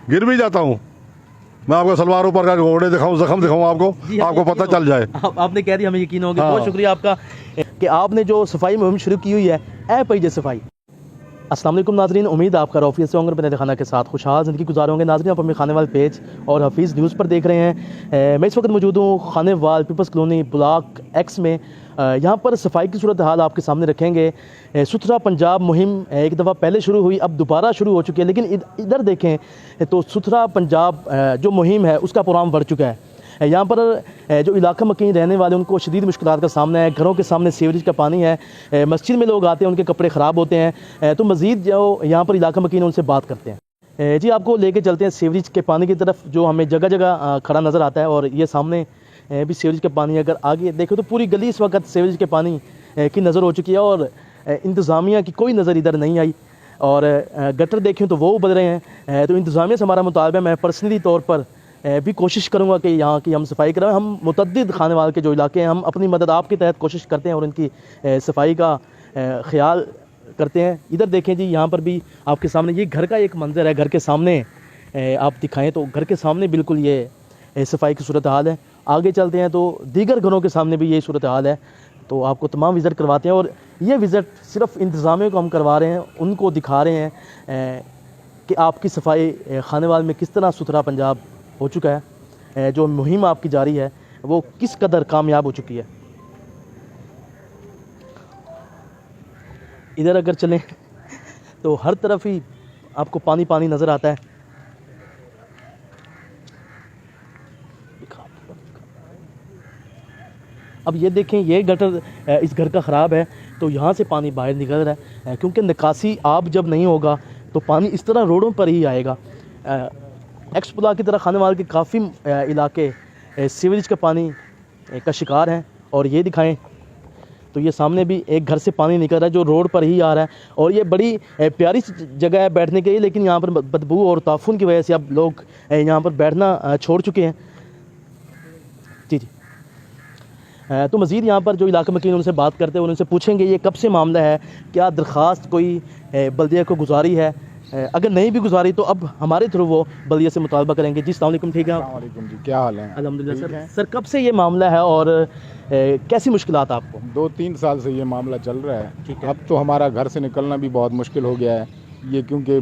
गिर भी जाता हूँ। मैं आपको सलवार ऊपर का घोड़े दिखाऊं, जख्म दिखाऊं आपको, आपको पता चल जाए। आपने कह दिया, हमें यकीन हो गया। हाँ। बहुत शुक्रिया आपका कि आपने जो सफाई मुहिम शुरू की हुई है, ए पईजे सफाई। अस्सलाम वालेकुम नाज़रीन, उम्मीद आपका रौफियत से होंगे, अपने खाना के साथ खुशहाल ज़िंदगी गुजारोगे। नाज़रीन, आप हमें खाने वाल पेज और हफीज़ न्यूज़ पर देख रहे हैं। मैं इस वक्त मौजूद हूँ खाने वाल पीपल्स कॉलोनी ब्लॉक एक्स में। यहाँ पर सफाई की सूरत हाल आपके सामने रखेंगे। सुथरा पंजाब मुहिम एक दफ़ा पहले शुरू हुई, अब दोबारा शुरू हो चुकी है, लेकिन इधर देखें तो सुथरा पंजाब जो मुहिम है उसका प्रोग्राम बढ़ चुका है। यहाँ पर जो इलाका मकीन रहने वाले उनको शदीद मुश्किलात का सामना है। घरों के सामने सीवरेज का पानी है, मस्जिद में लोग आते हैं, उनके कपड़े ख़राब होते हैं। तो मज़ीद जो यहाँ पर इलाका मकीन उनसे बात करते हैं। जी, आपको लेके चलते हैं सीवरेज के पानी की तरफ, जो हमें जगह जगह खड़ा नज़र आता है। और ये सामने भी सीवरेज का पानी, अगर आगे देखो तो पूरी गली इस वक्त सीवरेज के पानी की नज़र हो चुकी है और इंतज़ामिया की कोई नज़र इधर नहीं आई। और गटर देखें तो वो उबल रहे हैं। तो इंतज़ामिया से हमारा मुतालबा है, मैं पर्सनली तौर पर भी कोशिश करूँगा कि यहाँ की हम सफाई कराएं। हम मुतद्दिद खाने वाले के जो इलाके हैं, हम अपनी मदद आपके तहत कोशिश करते हैं और इनकी सफाई का ख्याल करते हैं। इधर देखें जी, यहाँ पर भी आपके सामने ये घर का एक मंजर है। घर के सामने आप दिखाएं तो घर के सामने बिल्कुल ये सफाई की सूरत हाल है। आगे चलते हैं तो दीगर घरों के सामने भी ये सूरत हाल है। तो आपको तमाम विज़िट करवाते हैं और ये विज़िट सिर्फ इंतज़ामिया को हम करवा रहे हैं, उनको दिखा रहे हैं कि आपकी सफाई खाने वाल में किस तरह सुथरा पंजाब हो चुका है। जो मुहिम आपकी जारी है वो किस कदर कामयाब हो चुकी है। इधर अगर चलें तो हर तरफ ही आपको पानी पानी नज़र आता है। अब ये देखें, ये गटर इस घर का ख़राब है तो यहाँ से पानी बाहर निकल रहा है, क्योंकि निकासी आप जब नहीं होगा तो पानी इस तरह रोडों पर ही आएगा। एक्सप्ला की तरह खाने वाले के काफ़ी इलाके सीवरेज का पानी का शिकार हैं। और ये दिखाएं तो ये सामने भी एक घर से पानी निकल रहा है जो रोड पर ही आ रहा है। और ये बड़ी प्यारी जगह है बैठने के लिए, लेकिन यहाँ पर बदबू और ताफून की वजह से अब लोग यहाँ पर बैठना छोड़ चुके हैं। जी जी। तो मज़ीद यहाँ पर जो इलाका मकीन उनसे बात करते हैं, उनसे पूछेंगे ये कब से मामला है, क्या दरख्वास्त कोई बल्दिया को गुजारी है, अगर नहीं भी गुजारी तो अब हमारे थ्रू वो बल्दिया से मुतालबा करेंगे। जी अस्सलाम वालेकुम। ठीक है, वालेकुम जी, क्या हाल है? अल्हम्दुलिल्लाह सर कब से ये मामला है और कैसी मुश्किलात आपको? 2-3 साल से ये मामला चल रहा है। ठीक है। अब तो हमारा घर से निकलना भी बहुत मुश्किल हो गया है। ये क्योंकि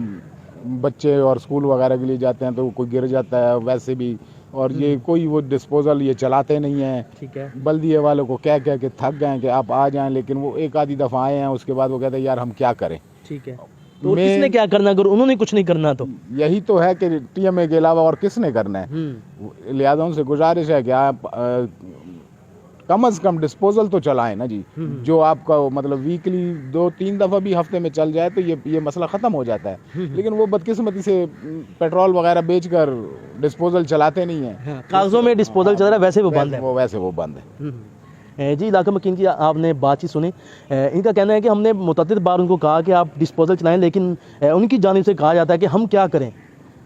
बच्चे और स्कूल वगैरह के लिए जाते हैं तो कोई गिर जाता है वैसे भी, और ये कोई वो डिस्पोजल ये चलाते नहीं हैं। ठीक है। बल्दिया वालों को कह के थक गए कि आप आ जाएं, लेकिन वो एक आधी दफ़ा आए हैं, उसके बाद वो कहते हैं यार हम क्या करें। ठीक है, तो किसने क्या करना अगर उन्होंने कुछ नहीं करना तो? यही तो है कि टीएमए के अलावा और किसने करना है। लिहाजा उनसे गुजारिश है कि आप कम से कम डिस्पोजल तो चलाएं ना जी। जो आपका मतलब वीकली 2-3 दफ़ा भी हफ्ते में चल जाए तो ये मसला ख़त्म हो जाता है। लेकिन वो बदकिस्मती से पेट्रोल वगैरह बेचकर डिस्पोजल चलाते नहीं हैं। कागजों में डिस्पोजल चल रहा है, वैसे वो बंद है। वैसे वो बंद है। जी, इलाका मकीन की आपने बातचीत सुनी। इनका कहना है कि हमने मुतअद्दिद बार उनको कहा कि आप डिस्पोजल चलाएं, लेकिन उनकी जानिब से कहा जाता है कि हम क्या करें,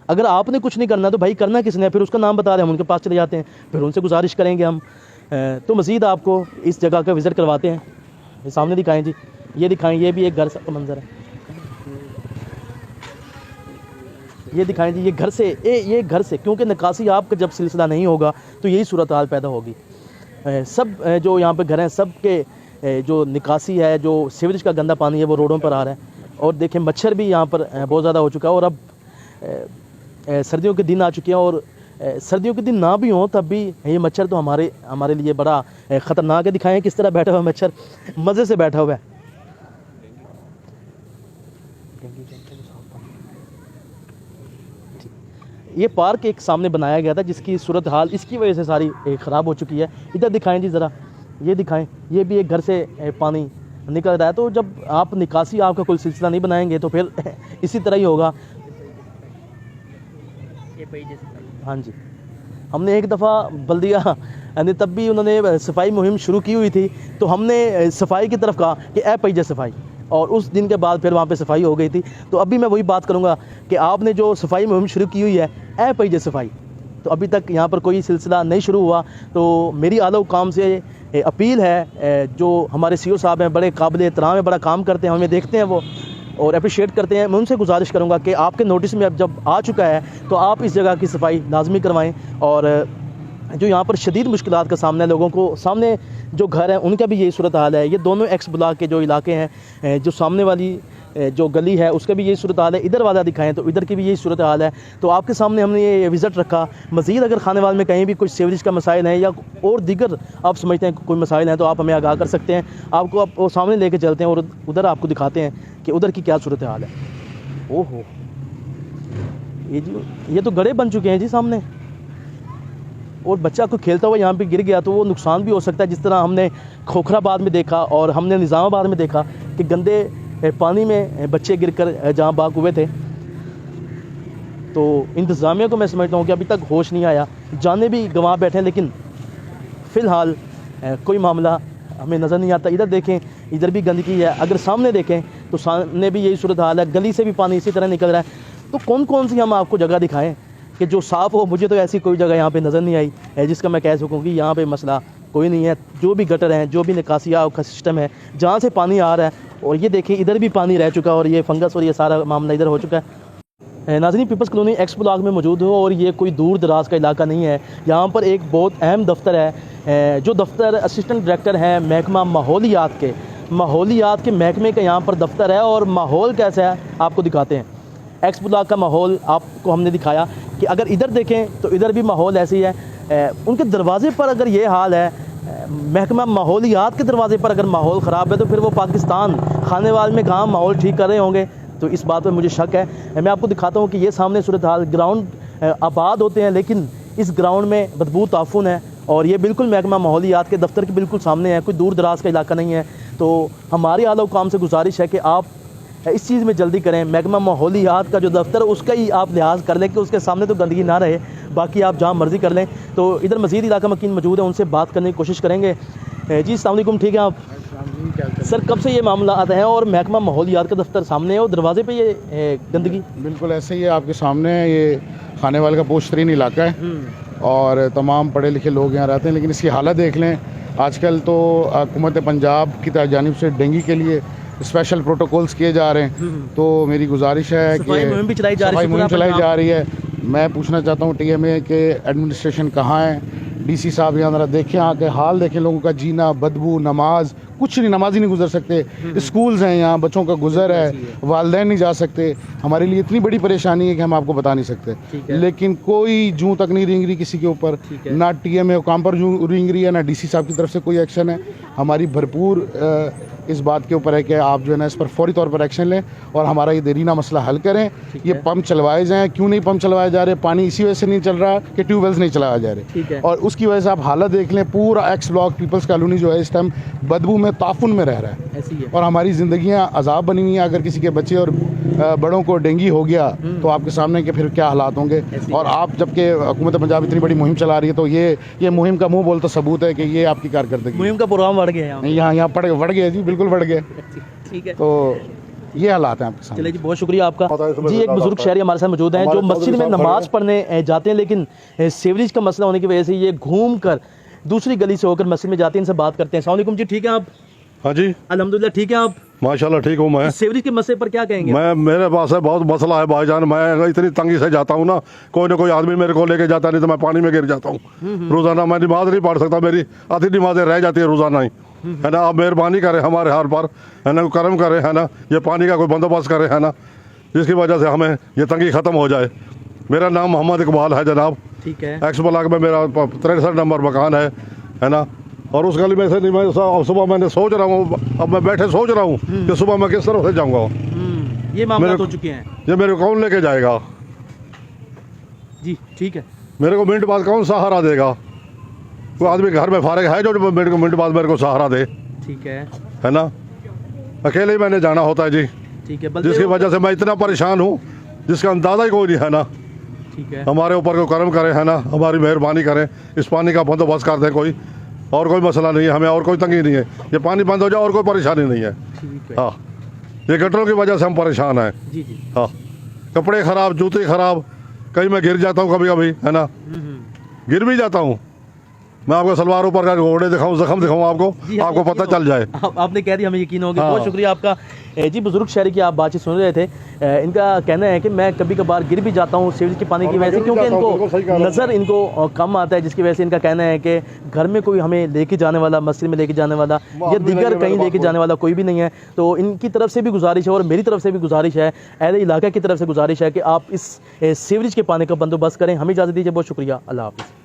अगर आपने कुछ नहीं करना तो भाई करना किसने? फिर उसका नाम बता रहे हैं, हम उनके पास चले जाते हैं, फिर उनसे गुजारिश करेंगे हम। तो मज़ीद आपको इस जगह का विज़िट करवाते हैं। ये सामने दिखाएं जी, ये दिखाएं, ये भी एक घर का मंजर है। ये दिखाएं जी, ये घर से क्योंकि निकासी आपका जब सिलसिला नहीं होगा तो यही सूरत हाल पैदा होगी। सब जो यहाँ पे घर हैं, सब के जो निकासी है, जो सीवरेज का गंदा पानी है वो रोडों पर आ रहा है। और देखें मच्छर भी यहाँ पर बहुत ज़्यादा हो चुका है। और अब सर्दियों के दिन आ चुके हैं और सर्दियों के दिन ना भी हों तब भी ये मच्छर तो हमारे लिए बड़ा ख़तरनाक है। दिखाएं किस तरह बैठा हुआ है मच्छर, मज़े से बैठा हुआ है। ये पार्क एक सामने बनाया गया था जिसकी सूरत हाल इसकी वजह से सारी ख़राब हो चुकी है। इधर दिखाएं जी ज़रा, ये दिखाएं, ये भी एक घर से पानी निकल रहा है। तो जब आप निकासी आपका कोई सिलसिला नहीं बनाएंगे तो फिर इसी तरह ही होगा। हाँ जी, हमने एक दफ़ा बल्दिया यानी तब भी उन्होंने सफाई मुहिम शुरू की हुई थी तो हमने सफाई की तरफ कहा कि ए पईजे सफाई, और उस दिन के बाद फिर वहाँ पे सफाई हो गई थी। तो अभी मैं वही बात करूँगा कि आपने जो सफाई मुहिम शुरू की हुई है ए पईजे सफाई, तो अभी तक यहाँ पर कोई सिलसिला नहीं शुरू हुआ। तो मेरी आला हुकाम से अपील है, जो हमारे सीओ साहब हैं बड़े काबिल एहतराम है, बड़ा काम करते हैं, हमें देखते हैं वो, और अप्रिशिएट करते हैं। मैं उनसे गुजारिश करूँगा कि आपके नोटिस में अब जब आ चुका है तो आप इस जगह की सफाई लाजमी करवाएँ। और जो यहाँ पर शदीद मुश्किलात का सामना है लोगों को, सामने जो घर हैं उनका भी यही सूरत हाल है। ये दोनों एक्स ब्लॉक के जो इलाके हैं, जो सामने वाली जो गली है उसका भी यही सूरत हाल है। इधर वाला दिखाएं तो इधर की भी यही सूरत हाल है। तो आपके सामने हमने ये विज़िट रखा। मज़ीद अगर खानेवाल में कहीं भी कुछ सीवरेज का मसाइल है या और दीगर आप समझते हैं कोई मसाइल हैं तो आप हमें आगाह कर सकते हैं। आपको आप वो सामने लेके चलते हैं और उधर आपको दिखाते हैं कि उधर की क्या सूरत हाल है। ओहो, ये तो गड्ढे बन चुके हैं जी सामने, और बच्चा कोई खेलता हुआ यहाँ पे गिर गया तो वो नुकसान भी हो सकता है। जिस तरह हमने खोखराबाद में देखा और हमने निज़ामाबाद में देखा कि गंदे पानी में बच्चे गिरकर जहाँ बाग हुए थे। तो इंतज़ामिया को मैं समझता हूँ कि अभी तक होश नहीं आया, जाने भी गंवा बैठे, लेकिन फ़िलहाल कोई मामला हमें नज़र नहीं आता। इधर देखें, इधर भी गंदगी है। अगर सामने देखें तो सामने भी यही सूरत हाल है, गली से भी पानी इसी तरह निकल रहा है। तो कौन कौन सी हम आपको जगह दिखाएं कि जो साफ़ हो? मुझे तो ऐसी कोई जगह यहाँ पे नज़र नहीं आई है जिसका मैं कह सकूँ कि यहाँ पे मसला कोई नहीं है। जो भी गटर हैं, जो भी निकासिया का सिस्टम है, जहाँ से पानी आ रहा है, और ये देखें इधर भी पानी रह चुका है और ये फंगस और ये सारा मामला इधर हो चुका है। नाज़रीन, पीपल्स कॉलोनी एक्स ब्लॉक में मौजूद हो और ये कोई दूर दराज का इलाका नहीं है। यहाँ पर एक बहुत अहम दफ्तर है, जो दफ्तर असिस्टेंट डायरेक्टर हैं महकमा माहौलियात के महकमे का यहाँ पर दफ्तर है। और माहौल कैसा है आपको दिखाते हैं। एक्स ब्लॉक का माहौल आपको हमने दिखाया कि अगर इधर देखें तो इधर भी माहौल ऐसे ही है। उनके दरवाज़े पर अगर ये हाल है, महकमा माहौलियात के दरवाज़े पर अगर माहौल ख़राब है तो फिर वो पाकिस्तान खानेवाल में कहाँ माहौल ठीक कर रहे होंगे। तो इस बात पर मुझे शक है। मैं आपको दिखाता हूँ कि ये सामने सूरत हाल, ग्राउंड आबाद होते हैं लेकिन इस ग्राउंड में बदबू ताफुन है। और ये बिल्कुल महकमा माहौलियात के दफ्तर के बिल्कुल सामने है, कोई दूर दराज का इलाका नहीं है। तो हमारी आला हुकाम से गुजारिश है कि आप इस चीज़ में जल्दी करें। महकमा माहौलियात का जो दफ्तर है उसका ही आप लिहाज कर लें कि उसके सामने तो गंदगी ना रहे, बाकी आप जहाँ मर्ज़ी कर लें। तो इधर मज़ीद इलाका मकीन मौजूद है, उनसे बात करने की कोशिश करेंगे। जी अस्सलाम वालेकुम, ठीक है आप? सर, कब से ये मामला आता है और महकमा माहौलियात का दफ्तर सामने है और दरवाजे पे ये गंदगी? बिल्कुल ऐसे ही है, आपके सामने है। ये खानेवाल का पोशतरीन इलाका है और तमाम पढ़े लिखे लोग यहाँ रहते हैं। लेकिन इसकी हालत देख लें, आजकल तो हुकूमत पंजाब की जानिब से डेंगू के लिए स्पेशल प्रोटोकॉल्स किए जा रहे हैं। तो मेरी गुजारिश है कि सफाई मुहिम भी चलाई जा रही है। मैं पूछना चाहता हूँ टीएमए के एडमिनिस्ट्रेशन कहाँ है? डीसी साहब यहाँ ज़रा देखें, आके हाल देखें लोगों का, जीना, बदबू, नमाज, कुछ नहीं, नमाज ही नहीं गुजर सकते। स्कूल्स हैं यहाँ, बच्चों का गुजर है, वालिदैन नहीं जा सकते। हमारे लिए इतनी बड़ी परेशानी है कि हम आपको बता नहीं सकते। लेकिन कोई जूं तक नहीं रेंग रही किसी के ऊपर, ना टीएमए हुकाम पर जूं रेंग रही है, ना डीसी साहब की तरफ से कोई एक्शन है। हमारी भरपूर इस बात के ऊपर है कि आप जो है ना इस पर फौरी तौर पर एक्शन लें और हमारा ये देरीना मसला हल करें। ये पंप चलवाए जाएँ। क्यों नहीं पंप चलवाए जा रहे? पानी इसी वजह से नहीं चल रहा कि ट्यूबवेल्स नहीं चलाए जा रहे, और उसकी वजह से आप हालत देख लें। पूरा एक्स ब्लॉक पीपल्स कॉलोनी जो है इस टाइम बदबू में, ताफुन में रह रहा है, ऐसी है। और हमारी ज़िंदगियाँ अजाब बनी हुई हैं। अगर किसी के बच्चे और बड़ों को डेंगू हो गया तो आपके सामने के फिर क्या हालात होंगे। और आप जबकि हुकूमत पंजाब इतनी बड़ी मुहिम चला रही है, तो ये मुहिम का मुँह बोलता सबूत है कि ये आपकी कारकर्दगी। मुहिम का प्रोग्राम बढ़ गया है यहाँ बढ़ गया जी, बिल्कुल बढ़ गया। ठीक है, तो ये हालात हैं आपके सामने। चलिए जी, बहुत शुक्रिया आपका। जी, एक बुजुर्ग शहरी हमारे साथ मौजूद हैं जो मस्जिद में नमाज पढ़ने जाते हैं, लेकिन सीवरेज का मसला होने की वजह से ये घूम कर दूसरी गली से होकर मस्जिद में जाते हैं। इनसे बात करते हैं। अस्सलाम वालेकुम जी, ठीक है आप? हाँ जी, अल्हम्दुलिल्लाह, ठीक है आप? माशाल्लाह ठीक हूँ मैं। सीवरेज के मसले पर क्या कहेंगे? मेरे पास है बहुत मसला है भाईजान। मैं इतनी तंगी से जाता हूँ ना, कोई ना कोई आदमी मेरे को लेके जाता, नहीं तो मैं पानी में गिर जाता हूँ। रोजाना मैं नमाज नहीं पढ़ सकता, मेरी आधी नमाजें रह जाती है रोजाना ही, है ना। आप मेहरबानी करें हमारे हाल पर, है ना, करम करें, है ना, ये पानी का कोई बंदोबस्त करें, है ना, जिसकी वजह से हमें ये तंगी ख़त्म हो जाए। मेरा नाम मोहम्मद इकबाल है जनाब। ठीक है। एक्स ब्लॉक में मेरा 63 नंबर मकान है ना। और उस गली में से नहीं, मैं सुबह मैंने सोच रहा हूँ, अब मैं बैठे सोच रहा हूँ कि सुबह मैं किस तरह से जाऊँगा। ये मामला हो चुके हैं। ये मेरे को कौन लेके जाएगा? जी ठीक है। मेरे को मिनट बाद कौन सहारा देगा? कोई आदमी घर में फारिग है जो मिनट बाद मेरे को सहारा दे? ठीक है ना। अकेले ही मैंने जाना होता है जी, ठीक है। जिसकी वजह से मैं इतना परेशान हूँ जिसका अंदाजा ही कोई नहीं है ना। ठीक है। हमारे ऊपर कोई करम करे, है ना, हमारी मेहरबानी करें, इस पानी का बंदोबस्त कर दे कोई। और कोई मसला नहीं है हमें, और कोई तंगी नहीं है। ये पानी बंद हो जाए और कोई परेशानी नहीं है। हाँ, ये गटरों की वजह से हम परेशान हैं। जी जी। हाँ, कपड़े ख़राब, जूते ख़राब, कहीं मैं गिर जाता हूँ कभी कभी, है ना, गिर भी जाता हूँ। मैं आपको सलवार ऊपर का घोड़े दिखाऊं, जख्म दिखाऊं आपको, जी हाँ, आपको पता चल जाए। आपने कह दिया, हमें यकीन हो गया। हाँ। बहुत शुक्रिया आपका। जी, बुजुर्ग शहरी की आप बातचीत सुन रहे थे। इनका कहना है कि मैं कभी कभार गिर भी जाता हूँ सीवरेज के पानी की वजह से, क्योंकि इनको नज़र इनको कम आता है, जिसकी वजह से इनका कहना है कि घर में कोई हमें लेके जाने वाला, मस्जिद में लेके जाने वाला या दीगर कहीं लेके जाने वाला कोई भी नहीं है। तो इनकी तरफ से भी गुजारिश है और मेरी तरफ से भी गुजारिश है, अहले इलाका की तरफ से गुजारिश है कि आप इस सीवरेज के पानी का बंदोबस्त करें। हमें इजाज़त दीजिए, बहुत शुक्रिया, अल्लाह हाफ़िज़।